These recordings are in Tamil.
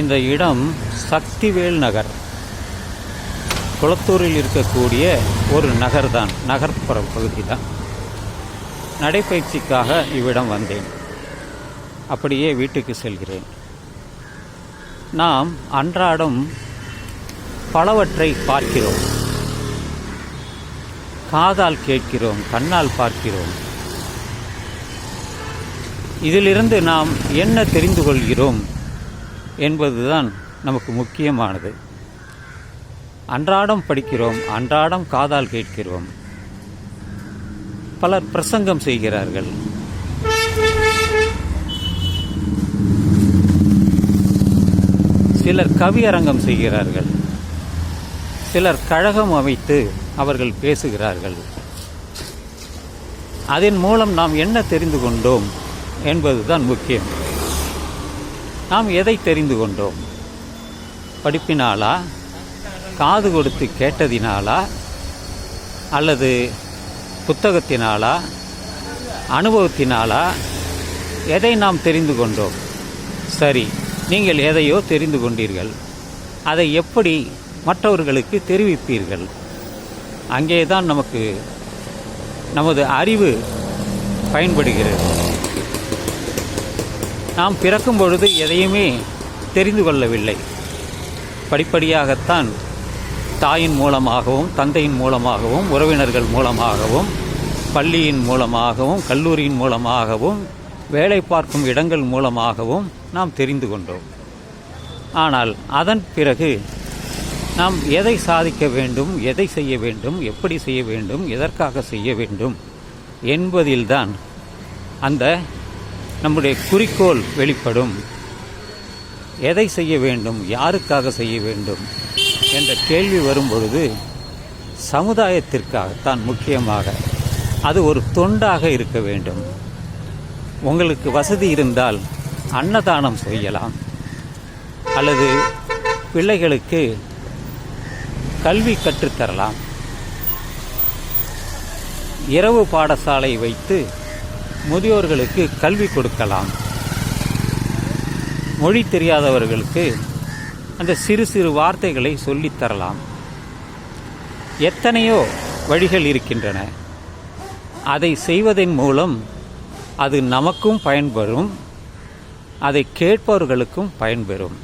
இந்த இடம் சக்திவேல் நகர், குளத்தூரில் இருக்கக்கூடிய ஒரு நகர்தான், நகர்ப்புற பகுதி தான். நடைப்பயிற்சிக்காக இவ்விடம் வந்தேன். அப்படியே வீட்டுக்கு செல்கிறேன். நாம் அன்றாடம் பலவற்றை பார்க்கிறோம், காதால் கேட்கிறோம், கண்ணால் பார்க்கிறோம். இதிலிருந்து நாம் என்ன தெரிந்து கொள்கிறோம் என்பதுதான் நமக்கு முக்கியமானது. அன்றாடம் படிக்கிறோம், அன்றாடம் காதால் கேட்கிறோம். பலர் பிரசங்கம் செய்கிறார்கள், சிலர் கவியரங்கம் செய்கிறார்கள், சிலர் கழகம் அமைத்து அவர்கள் பேசுகிறார்கள். அதன் மூலம் நாம் என்ன தெரிந்து கொண்டோம் என்பதுதான் முக்கியம். நாம் எதை தெரிந்து கொண்டோம்? படிப்பினாலா, காது கொடுத்து கேட்டதினாலா, அல்லது புத்தகத்தினாலா, அனுபவத்தினாலா? எதை நாம் தெரிந்து கொண்டோம்? சரி, நீங்கள் எதையோ தெரிந்து கொண்டீர்கள். அதை எப்படி மற்றவர்களுக்கு தெரிவிப்பீர்கள்? அங்கேதான் நமது அறிவு பயன்படுகிறது. நாம் பிறக்கும் பொழுது எதையுமே தெரிந்து கொள்ளவில்லை. படிப்படியாகத்தான் தாயின் மூலமாகவும், தந்தையின் மூலமாகவும், உறவினர்கள் மூலமாகவும், பள்ளியின் மூலமாகவும், கல்லூரியின் மூலமாகவும், வேலை பார்க்கும் இடங்கள் மூலமாகவும் நாம் தெரிந்து கொண்டோம். ஆனால் அதன் பிறகு நாம் எதை சாதிக்க வேண்டும், எதை செய்ய வேண்டும், எப்படி செய்ய வேண்டும், எதற்காக செய்ய வேண்டும் என்பதில்தான் அந்த நம்முடைய குறிக்கோள் வெளிப்படும். எதை செய்ய வேண்டும், யாருக்காக செய்ய வேண்டும் என்ற கேள்வி வரும்பொழுது சமுதாயத்திற்காகத்தான் முக்கியமாக. அது ஒரு தொண்டாக இருக்க வேண்டும். உங்களுக்கு வசதி இருந்தால் அன்னதானம் செய்யலாம், அல்லது பிள்ளைகளுக்கு கல்வி கற்றுத்தரலாம். இரவு பாடசாலை வைத்து முதியோர்களுக்கு கல்வி கொடுக்கலாம். மொழி தெரியாதவர்களுக்கு அந்த சிறு சிறு வார்த்தைகளை சொல்லித்தரலாம். எத்தனையோ வழிகள் இருக்கின்றன. அதை செய்வதன் மூலம் அது நமக்கும் பயன்பெறும், அதை கேட்பவர்களுக்கும் பயன்பெறும்.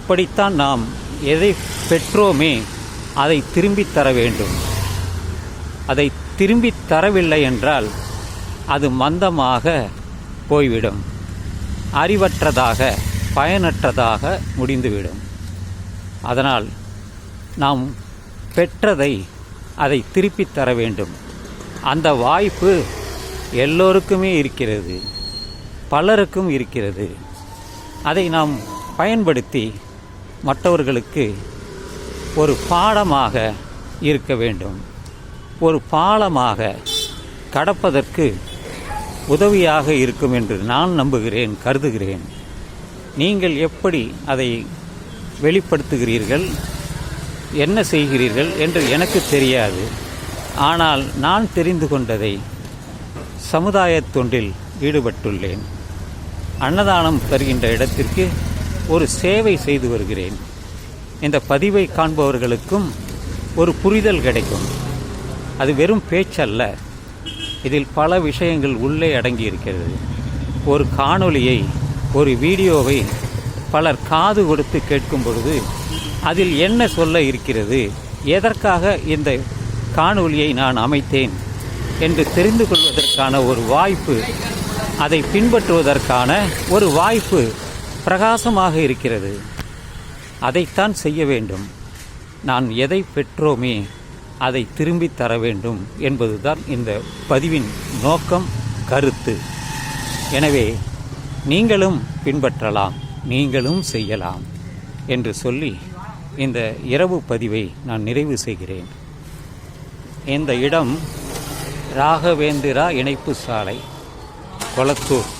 அப்படித்தான் நாம் எதை பெற்றோமே அதை திரும்பித் தர வேண்டும். அதை திரும்பித் தரவில்லை என்றால் அது மந்தமாக போய்விடும், அறிவற்றதாக, பயனற்றதாக முடிந்துவிடும். அதனால் நாம் பெற்றதை அதை திருப்பித் தர வேண்டும். அந்த வாய்ப்பு எல்லோருக்குமே இருக்கிறது, பலருக்கும் இருக்கிறது. அதை நாம் பயன்படுத்தி மற்றவர்களுக்கு ஒரு பாடமாக இருக்க வேண்டும், ஒரு பாலமாக கடப்பதற்கு உதவியாக இருக்கும் என்று நான் நம்புகிறேன், கருதுகிறேன். நீங்கள் எப்படி அதை வெளிப்படுத்துகிறீர்கள், என்ன செய்கிறீர்கள் என்று எனக்கு தெரியாது. ஆனால் நான் தெரிந்து கொண்டதை சமுதாயத் தொண்டில் ஈடுபட்டுள்ளேன். அன்னதானம் தருகின்ற இடத்திற்கு ஒரு சேவை செய்து வருகிறேன். இந்த பதிவை காண்பவர்களுக்கும் ஒரு புரிதல் கிடைக்கும். அது வெறும் பேச்சல்ல, இதில் பல விஷயங்கள் உள்ளே அடங்கி இருக்கிறது. ஒரு காணொளியை, ஒரு வீடியோவை பலர் காது கொடுத்து கேட்கும் பொழுது அதில் என்ன சொல்ல இருக்கிறது, எதற்காக இந்த காணொளியை நான் அமைத்தேன் என்று தெரிந்து கொள்வதற்கான ஒரு வாய்ப்பு, அதை பின்பற்றுவதற்கான ஒரு வாய்ப்பு பிரகாசமாக இருக்கிறது. அதைத்தான் செய்ய வேண்டும். நான் எதை பெற்றோமே அதை திரும்பி தர வேண்டும் என்பதுதான் இந்த பதிவின் நோக்கம், கருத்து. எனவே நீங்களும் பின்பற்றலாம், நீங்களும் செய்யலாம் என்று சொல்லி இந்த இரவு பதிவை நான் நிறைவு செய்கிறேன். இந்த இடம் ராகவேந்திரா இணைப்பு சாலை, கொளத்தூர்.